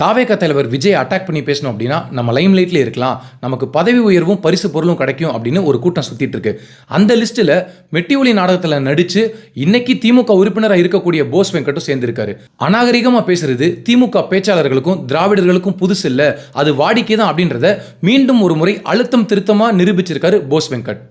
தாவேகா தலைவர் விஜய் அட்டாக் பண்ணி பேசணும் அப்படின்னா நம்ம லைம் லைட்ல இருக்கலாம், நமக்கு பதவி உயர்வும் பரிசு பொருளும் கிடைக்கும் அப்படின்னு ஒரு கூட்டம் சுத்திட்டு இருக்கு. அந்த லிஸ்ட்டில் மெட்டி ஒலி நாடகத்தில் நடிச்சு இன்னைக்கு திமுக உறுப்பினராக இருக்கக்கூடிய போஸ் வெங்கட்டும் சேர்ந்திருக்காரு. அநாகரிகமாக பேசுறது திமுக பேச்சாளர்களுக்கும் திராவிடர்களுக்கும் புதுசு இல்லை, அது வாடிக்கை தான் அப்படின்றத மீண்டும் ஒரு முறை அழுத்தம் திருத்தமாக நிரூபிச்சிருக்காரு போஸ் வெங்கட்.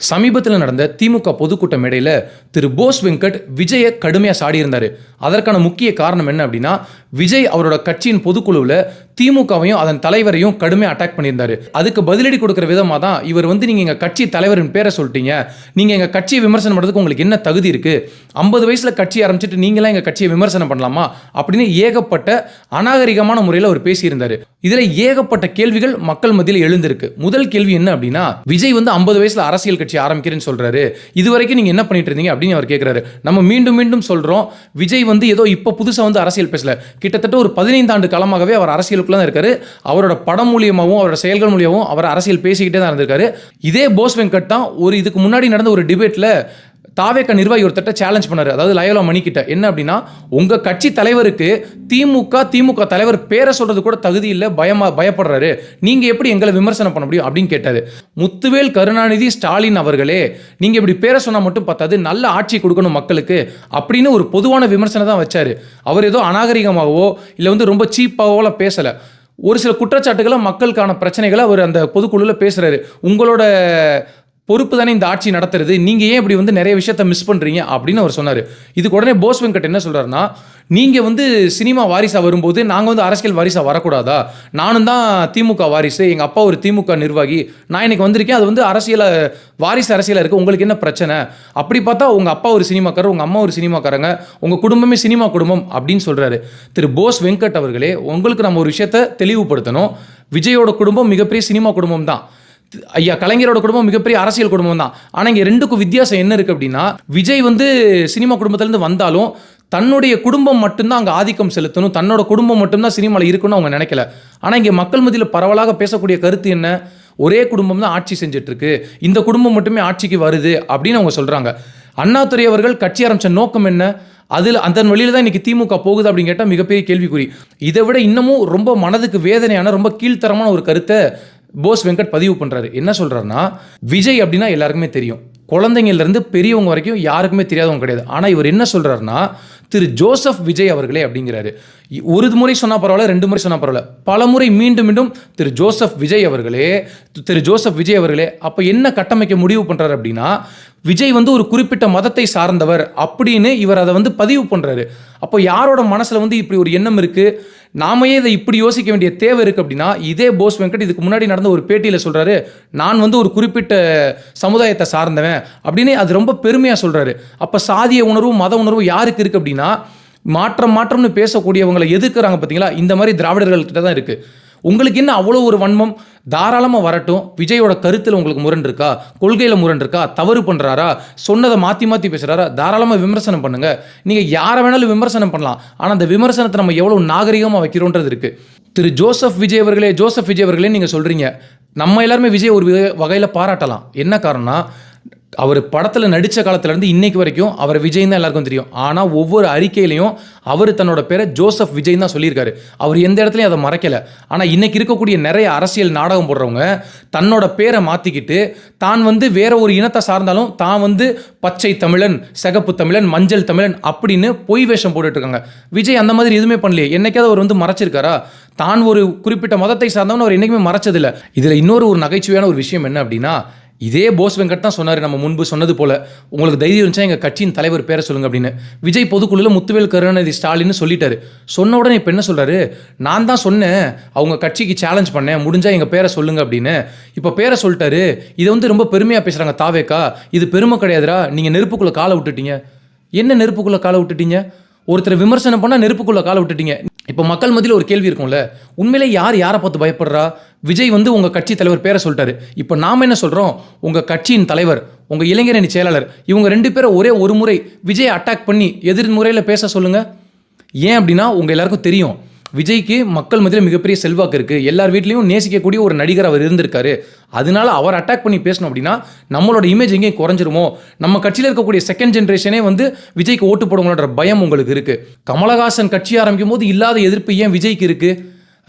சமீபத்தில் நடந்த திமுக பொதுக்கூட்ட மேடையில் திரு போஸ் வெங்கட் விஜயை கடுமையாக சாடியிருந்தார். அதற்கான முக்கிய காரணம் என்ன அப்படின்னா, விஜய் அவரோட கட்சியின் பொதுக்குழுவில் திமுகவையும் அதன் தலைவரையும் கடுமையாக அட்டாக் பண்ணியிருந்தார். அதுக்கு பதிலடி கொடுக்குற விதமாக தான் இவர் நீங்கள் எங்கள் கட்சி தலைவரின் பேரை சொல்லிட்டீங்க, நீங்கள் எங்கள் கட்சியை விமர்சனம் பண்ணுறதுக்கு உங்களுக்கு என்ன தகுதி இருக்குது, 50 வயசில் கட்சி ஆரம்பிச்சுட்டு நீங்களாம் எங்கள் கட்சியை விமர்சனம் பண்ணலாமா அப்படின்னு ஏகப்பட்ட அநாகரிகமான முறையில் அவர் பேசியிருந்தார். இதில் ஏகப்பட்ட கேள்விகள் மக்கள் மத்தியில் எழுந்திருக்கு. முதல் கேள்வி என்ன அப்படின்னா, விஜய் 50 வயசில் அரசியல் கட்சி ஆரம்பிக்கிறேன்னு சொல்றாரு, இதுவரைக்கும் நீங்க என்ன பண்ணிட்டு இருந்தீங்க அப்படின்னு அவர் கேட்கிறாரு. நம்ம மீண்டும் மீண்டும் சொல்றோம், விஜய் ஏதோ இப்போ புதுசாக அரசியல் பேசல, கிட்டத்தட்ட ஒரு 15 ஆண்டு காலமாகவே அவர் அரசியலுக்குள்ள தான் இருக்காரு. அவரோட படம் மூலியமாகவும் அவரோட செயல்கள் மூலியமாகவும் அவர் அரசியல் பேசிக்கிட்டே தான் இருந்திருக்காரு. இதே போஸ் வெங்கட் தான் இதுக்கு முன்னாடி நடந்த ஒரு டிபேட்ல தாவேகா நிர்வாகி ஒருத்தட்ட சேலஞ்ச் பண்ணாரு, அதாவது லயோலா மணிக்கிட்ட. என்ன அப்படின்னா, உங்க கட்சி தலைவருக்கு திமுக தலைவர் பேரை சொல்றது கூட தகுதி இல்லை, பயப்படுறாரு, நீங்க எப்படி எங்களை விமர்சனம் பண்ண முடியும் அப்படின்னு கேட்டாரு. முத்துவேல் கருணாநிதி ஸ்டாலின் அவர்களே, நீங்க இப்படி பேரை சொன்னா மட்டும் பார்த்தாது, நல்ல ஆட்சி கொடுக்கணும் மக்களுக்கு அப்படின்னு ஒரு பொதுவான விமர்சனம் தான் வச்சாரு. அவர் ஏதோ அநாகரிகமாகவோ இல்லை ரொம்ப சீப்பாகவோ பேசல. ஒரு சில குற்றச்சாட்டுகளை மக்களுக்கான பிரச்சனைகளை அவர் அந்த பொதுக்குழுவில் பேசுறாரு. உங்களோட பொறுப்பு தானே இந்த ஆட்சி நடத்துறது, நீங்க ஏன் இப்படி நிறைய விஷயத்த மிஸ் பண்றீங்க அப்படின்னு அவர் சொன்னார். இதுக்கு உடனே போஸ் வெங்கட் என்ன சொல்றாருன்னா, நீங்க சினிமா வாரிசா வரும்போது நாங்கள் அரசியல் வாரிசா வரக்கூடாதா, நானும் தான் திமுக வாரிசு, எங்க அப்பா ஒரு திமுக நிர்வாகி, நான் இன்னைக்கு வந்திருக்கேன், அது அரசியல வாரிசு அரசியலா இருக்கு, உங்களுக்கு என்ன பிரச்சனை, அப்படி பார்த்தா உங்க அப்பா ஒரு சினிமாக்காரர், உங்க அம்மா ஒரு சினிமாக்காரங்க, உங்க குடும்பமே சினிமா குடும்பம் அப்படின்னு சொல்றாரு. திரு போஸ் வெங்கட் அவர்களே, உங்களுக்கு நம்ம ஒரு விஷயத்த தெளிவுபடுத்தணும். விஜயோட குடும்பம் மிகப்பெரிய சினிமா குடும்பம் தான், ஐயா கலைஞரோட குடும்பம் மிகப்பெரிய அரசியல் குடும்பம் தான். ஆனால் இங்கே ரெண்டுக்கும் வித்தியாசம் என்ன இருக்குது அப்படின்னா, விஜய் சினிமா குடும்பத்திலேருந்து வந்தாலும் தன்னுடைய குடும்பம் மட்டும்தான் அங்கே ஆதிக்கம் செலுத்தணும், தன்னோட குடும்பம் மட்டும்தான் சினிமாவில் இருக்கணும்னு அவங்க நினைக்கல. ஆனால் இங்கே மக்கள் மத்தியில் பரவலாக பேசக்கூடிய கருத்து என்ன, ஒரே குடும்பம் தான் ஆட்சி செஞ்சிட்ருக்கு, இந்த குடும்பம் மட்டுமே ஆட்சிக்கு வருது அப்படின்னு அவங்க சொல்கிறாங்க. அண்ணாதுரை அவர்கள் கட்சி ஆரம்பித்த நோக்கம் என்ன, அதன் வழியில் தான் இன்றைக்கி திமுக போகுது அப்படின்னு கேட்டால் மிகப்பெரிய கேள்விக்குறி. இதை விட இன்னமும் ரொம்ப மனதுக்கு வேதனையான ரொம்ப கீழ்த்தரமான ஒரு கருத்தை போஸ் வெங்கட் பதிவு பண்ணுறாரு. என்ன சொல்கிறாருன்னா, விஜய் அப்படின்னா எல்லாருக்குமே தெரியும், குழந்தைங்கள்லேருந்து பெரியவங்க வரைக்கும் யாருக்குமே தெரியாதவங்க கிடையாது. ஆனால் இவர் என்ன சொல்கிறாருன்னா, திரு ஜோசப் விஜய் அவர்களே அப்படிங்கிறாரு. ஒரு முறை சொன்னால் பரவாயில்ல, 2 முறை சொன்னால் பரவாயில்ல, பல முறை மீண்டும் மீண்டும் திரு ஜோசப் விஜய் அவர்களே. அப்போ என்ன கட்டமைக்க முடிவு பண்ணுறாரு அப்படின்னா, விஜய் ஒரு குறிப்பிட்ட மதத்தை சார்ந்தவர் அப்படின்னு இவர் அதை பதிவு பண்ணுறாரு. அப்போ யாரோட மனசில் இப்படி ஒரு எண்ணம் இருக்குது, நாமையே இதை இப்படி யோசிக்க வேண்டிய தேவை இருக்குது அப்படின்னா, இதே போஸ் வெங்கட் இதுக்கு முன்னாடி நடந்த ஒரு பேட்டியில் சொல்கிறாரு, நான் ஒரு குறிப்பிட்ட சமுதாயத்தை சார்ந்தவன் அப்படின்னு அது ரொம்ப பெருமையாக சொல்கிறாரு. அப்போ சாதிய உணர்வு மத உணர்வு யாருக்கு இருக்குது அப்படின்னா, மாற்றம்னு பேசக்கூடியவங்களை எதிர்க்கிறாங்க பார்த்தீங்களா, இந்த மாதிரி திராவிடர்கள்கிட்ட தான் இருக்குது. உங்களுக்கு என்ன அவ்வளோ ஒரு வன்மம், தாராளமாக வரட்டும். விஜயோட கருத்தில் உங்களுக்கு முரண் இருக்கா, கொள்கையில் முரண் இருக்கா, தவறு பண்ணுறாரா, சொன்னதை மாற்றி பேசுகிறாரா, தாராளமாக விமர்சனம் பண்ணுங்கள். நீங்கள் யாரை வேணாலும் விமர்சனம் பண்ணலாம், ஆனால் அந்த விமர்சனத்தை நம்ம எவ்வளோ நாகரிகமாக வைக்கிறோன்றது இருக்குது. திரு ஜோசப் விஜய் அவர்களே நீங்கள் சொல்கிறீங்க, நம்ம எல்லாருமே விஜய் ஒரு வகையில் பாராட்டலாம். என்ன காரணம்னா, அவர் படத்தில் நடித்த காலத்துலேருந்து இன்னைக்கு வரைக்கும் அவர் விஜய் தான் எல்லாருக்கும் தெரியும். ஆனால் ஒவ்வொரு அறிக்கையிலையும் அவர் தன்னோட பேரை ஜோசப் விஜய் தான் சொல்லியிருக்காரு. அவர் எந்த இடத்துலையும் அதை மறைக்கலை. ஆனால் இன்னைக்கு இருக்கக்கூடிய நிறைய அரசியல் நாடகம் போடுறவங்க தன்னோட பேரை மாற்றிக்கிட்டு தான் வேற ஒரு இனத்தை சார்ந்தாலும் தான் பச்சை தமிழன், சிகப்பு தமிழன், மஞ்சள் தமிழன் அப்படின்னு பொய் வேஷம் போட்டுட்ருக்காங்க. விஜய் அந்த மாதிரி எதுவுமே பண்ணலையே, என்னைக்காவது அவர் மறைச்சிருக்காரா, தான் ஒரு குறிப்பிட்ட மதத்தை சார்ந்தவன் அவர் என்றைக்குமே மறைச்சதில்லை. இதில் இன்னொரு நகைச்சுவையான ஒரு விஷயம் என்ன அப்படின்னா, இதே போஸ் வெங்கட் தான் சொன்னார், நம்ம முன்பு சொன்னது போல, உங்களுக்கு தைரியம் இருந்துச்சா எங்கள் கட்சியின் தலைவர் பேரை சொல்லுங்க அப்படின்னு. விஜய் பொதுக்குழுவில் முத்துவேல் கருணாநிதி ஸ்டாலின் சொல்லிட்டாரு. சொன்ன உடனே இப்போ என்ன சொல்கிறாரு, நான் தான் சொன்னேன், அவங்க கட்சிக்கு சேலஞ்ச் பண்ணேன், முடிஞ்சால் எங்கள் பேரை சொல்லுங்க அப்படின்னு. இப்போ பேரை சொல்லிட்டாரு. இதை ரொம்ப பெருமையாக பேசுகிறாங்க தாவேக்கா, இது பெருமை கிடையாதுரா, நீங்கள் நெருப்புக்குள்ளே காலை விட்டுட்டீங்க. என்ன நெருப்புக்குள்ளே காலை விட்டுட்டீங்க, ஒருத்தரை விமர்சனம் பண்ணால் நெருப்புக்குள்ளே காலை விட்டுட்டீங்க. இப்போ மக்கள் மத்தியில் ஒரு கேள்வி இருக்கும்ல, உண்மையிலே யாரை பார்த்து பயப்படுறா, விஜய் உங்கள் கட்சி தலைவர் பேரை சொல்லிட்டாரு, இப்போ நாம் என்ன சொல்கிறோம், உங்கள் கட்சியின் தலைவர், உங்கள் இளைஞரணி செயலாளர், இவங்க 2 பேரை ஒரே ஒரு முறை விஜய் அட்டாக் பண்ணி எதிர் முறையில் பேச சொல்லுங்கள். ஏன் அப்படின்னா, உங்கள் எல்லாருக்கும் தெரியும், விஜய்க்கு மக்கள் மத்தியில் மிகப்பெரிய செல்வாக்கு இருக்குது, எல்லார் வீட்லேயும் நேசிக்கக்கூடிய ஒரு நடிகர் அவர் இருந்திருக்காரு, அதனால அவர் அட்டாக் பண்ணி பேசணும் அப்படின்னா நம்மளோட இமேஜ் எங்கேயும் குறைஞ்சிருமோ, நம்ம கட்சியில் இருக்கக்கூடிய செகண்ட் ஜென்ரேஷனே வந்து விஜய்க்கு ஓட்டு போடுங்களோன்ற பயம் உங்களுக்கு இருக்குது. கமலஹாசன் கட்சி ஆரம்பிக்கும் போது இல்லாத எதிர்ப்பு ஏன் விஜய்க்கு இருக்குது?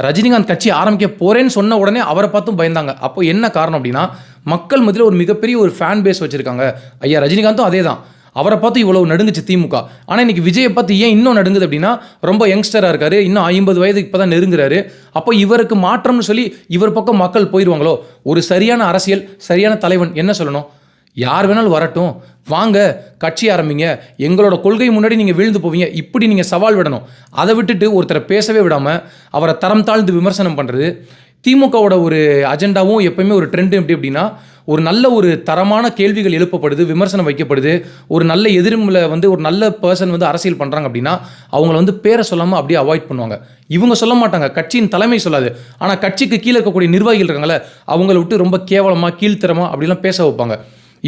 ரஜினிகாந்த் கட்சி ஆரம்பிக்க போகிறேன்னு சொன்ன உடனே அவரை பார்த்தும் பயந்தாங்க. அப்போ என்ன காரணம் அப்படின்னா மக்கள் மத்தியில் ஒரு மிகப்பெரிய ஒரு ஃபேன் பேஸ் வச்சுருக்காங்க. ஐயா ரஜினிகாந்தும் அதே தான், அவரை பார்த்து இவ்வளவு நடுங்குச்சு திமுக. ஆனால் இன்னைக்கு விஜயை பார்த்து ஏன் இன்னும் நடுங்குது அப்படின்னா ரொம்ப யங்ஸ்டராக இருக்காரு, இன்னும் 50 வயதுக்கு இப்போ தான் நெருங்குறாரு. அப்போ இவருக்கு மாற்றம்னு சொல்லி இவர் பக்கம் மக்கள் போயிடுவாங்களோ? ஒரு சரியான அரசியல், சரியான தலைவன் என்ன சொல்லணும்? யார் வேணாலும் வரட்டும், வாங்க கட்சி ஆரம்பிங்க, எங்களோட கொள்கை முன்னாடி நீங்கள் வீழ்ந்து போவீங்க, இப்படி நீங்கள் சவால் விடணும். அதை விட்டுட்டு ஒருத்தரை பேசவே விடாமல் அவரை தரம் தாழ்ந்து விமர்சனம் பண்ணுறது. திமுகவோட ஒரு அஜெண்டாவும் எப்பயுமே ஒரு ட்ரெண்டு எப்படி அப்படின்னா ஒரு நல்ல ஒரு தரமான கேள்விகள் எழுப்பப்படுது, விமர்சனம் வைக்கப்படுது, ஒரு நல்ல எதிர்மில் வந்து ஒரு நல்ல பர்சன் வந்து அரசியல் பண்ணுறாங்க அப்படின்னா அவங்கள வந்து பேரை சொல்லாமல் அப்படியே அவாய்ட் பண்ணுவாங்க. இவங்க சொல்ல மாட்டாங்க, கட்சியின் தலைமை சொல்லாது, ஆனால் கட்சிக்கு கீழே இருக்கக்கூடிய நிர்வாகிகள் இருக்காங்களே அவங்கள விட்டு ரொம்ப கேவலமாக கீழ்த்தரமாக அப்படிலாம் பேச வைப்பாங்க.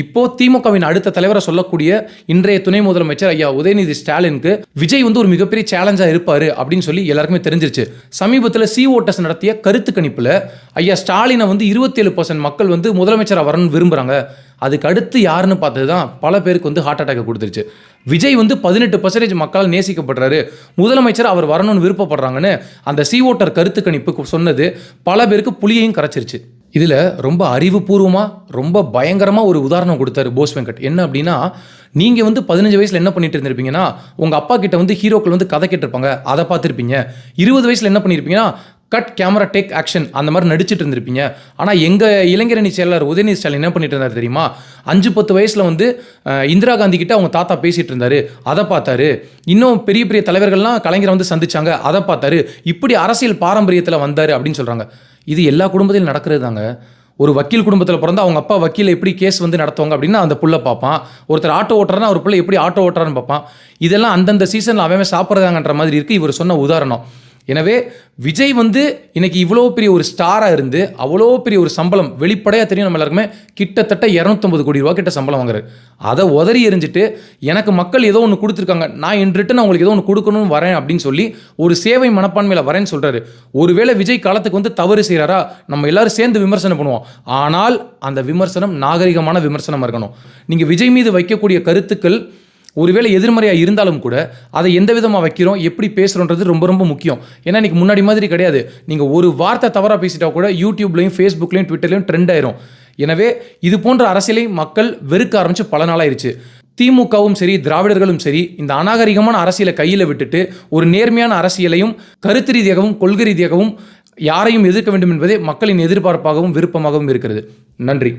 இப்போ திமுகவின் அடுத்த தலைவரை சொல்லக்கூடிய இன்றைய துணை முதலமைச்சர் ஐயா உதயநிதி ஸ்டாலினுக்கு விஜய் வந்து ஒரு மிகப்பெரிய சேலஞ்சா இருப்பாரு அப்படின்னு சொல்லி எல்லாருக்குமே தெரிஞ்சிருச்சு. சமீபத்தில் CVOTers நடத்திய கருத்து கணிப்புல ஐயா ஸ்டாலினை வந்து 27% மக்கள் வந்து முதலமைச்சராக வரணும்னு விரும்புறாங்க. அதுக்கு அடுத்து யாருன்னு பார்த்தது தான் பல பேருக்கு வந்து ஹார்ட் அட்டாக் கொடுத்துருச்சு. விஜய் வந்து 18% மக்களால் நேசிக்கப்படுறாரு, முதலமைச்சர் அவர் வரணும்னு விருப்பப்படுறாங்கன்னு அந்த CVOTer கருத்து கணிப்பு சொன்னது பல பேருக்கு புளியையும் கரைச்சிருச்சு. இதில் ரொம்ப அறிவுபூர்வமாக ரொம்ப பயங்கரமாக ஒரு உதாரணம் கொடுத்தாரு போஸ் வெங்கட். என்ன அப்படின்னா நீங்கள் வந்து 15 வயசில் என்ன பண்ணிட்டு இருந்திருப்பீங்கன்னா உங்கள் அப்பா கிட்ட வந்து ஹீரோக்கள் வந்து கதை கேட்டிருப்பாங்க, அதை பார்த்துருப்பீங்க. 20 வயசில் என்ன பண்ணியிருப்பீங்கன்னா கட் கேமரா டேக் ஆக்ஷன் அந்த மாதிரி நடிச்சிட்டு இருந்திருப்பீங்க. ஆனால் எங்கள் இளைஞரணி செயலாளர் உதயநிதி ஸ்டாலின் என்ன பண்ணிட்டு இருந்தார் தெரியுமா? 5-10 வயசில் வந்து இந்திரா காந்தி கிட்ட அவங்க தாத்தா பேசிகிட்டு இருந்தார், அதை பார்த்தாரு. இன்னும் பெரிய பெரிய தலைவர்கள்லாம் கலைஞரை வந்து சந்திச்சாங்க, அதை பார்த்தாரு. இப்படி அரசியல் பாரம்பரியத்தில் வந்தார் அப்படின்னு சொல்கிறாங்க. இது எல்லா குடும்பத்திலும் நடக்கிறது தாங்க. ஒரு வக்கீல் குடும்பத்தில் பிறந்தா அவங்க அப்பா வக்கீல் எப்படி கேஸ் வந்து நடத்துவாங்க அப்படின்னா அந்த புள்ள பார்ப்பான். ஒருத்தர் ஆட்டோ ஓட்டுறாருன்னா ஒரு பிள்ளை எப்படி ஆட்டோ ஓட்டுறான்னு பார்ப்பான். இதெல்லாம் அந்தந்த சீசனில் அவன் சாப்பிட்றதாங்கன்ற மாதிரி இருக்குது இவர் சொன்ன உதாரணம். எனவே விஜய் வந்து இன்னைக்கு இவ்வளோ பெரிய ஒரு ஸ்டாராக இருந்து அவ்வளோ பெரிய ஒரு சம்பளம் வெளிப்படையாக தெரியும் நம்ம எல்லாருக்குமே, கிட்டத்தட்ட 250 கோடி ரூபா கிட்ட சம்பளம் வாங்குறாரு. அதை உதறி எறிஞ்சிட்டு எனக்கு மக்கள் ஏதோ ஒன்று கொடுத்துருக்காங்க, நான் இன் ரிட்டன் அவங்களுக்கு ஏதோ ஒன்று கொடுக்கணும்னு வரேன் அப்படின்னு சொல்லி ஒரு சேவை மனப்பான்மையில் வரேன்னு சொல்கிறாரு. ஒருவேளை விஜய் காலத்துக்கு வந்து தவறு செய்கிறாரா நம்ம எல்லாரும் சேர்ந்து விமர்சனம் பண்ணுவோம், ஆனால் அந்த விமர்சனம் நாகரிகமான விமர்சனமாக இருக்கணும். நீங்கள் விஜய் மீது வைக்கக்கூடிய கருத்துக்கள் ஒருவேளை எதிர்மறையாக இருந்தாலும் கூட அதை எந்த விதமாக வைக்கிறோம், எப்படி பேசுகிறோன்றது ரொம்ப ரொம்ப முக்கியம். ஏன்னா இன்றைக்கி முன்னாடி மாதிரி கிடையாது, நீங்கள் ஒரு வார்த்தை தவறாக பேசிட்டா கூட யூடியூப்லையும் ஃபேஸ்புக்லையும் ட்விட்டர்லையும் ட்ரெண்ட் ஆயிரும். எனவே இது போன்ற அரசியலை மக்கள் வெறுக்க ஆரம்பித்து பல நாளாயிருச்சு. திமுகவும் சரி திராவிடர்களும் சரி இந்த அநாகரிகமான அரசியலை கையில் விட்டுட்டு ஒரு நேர்மையான அரசியலையும் கருத்து ரீதியாகவும் கொள்கை ரீதியாகவும் யாரையும் எதிர்க்க வேண்டும் என்பதே மக்களின் எதிர்பார்ப்பாகவும் விருப்பமாகவும் இருக்கிறது. நன்றி.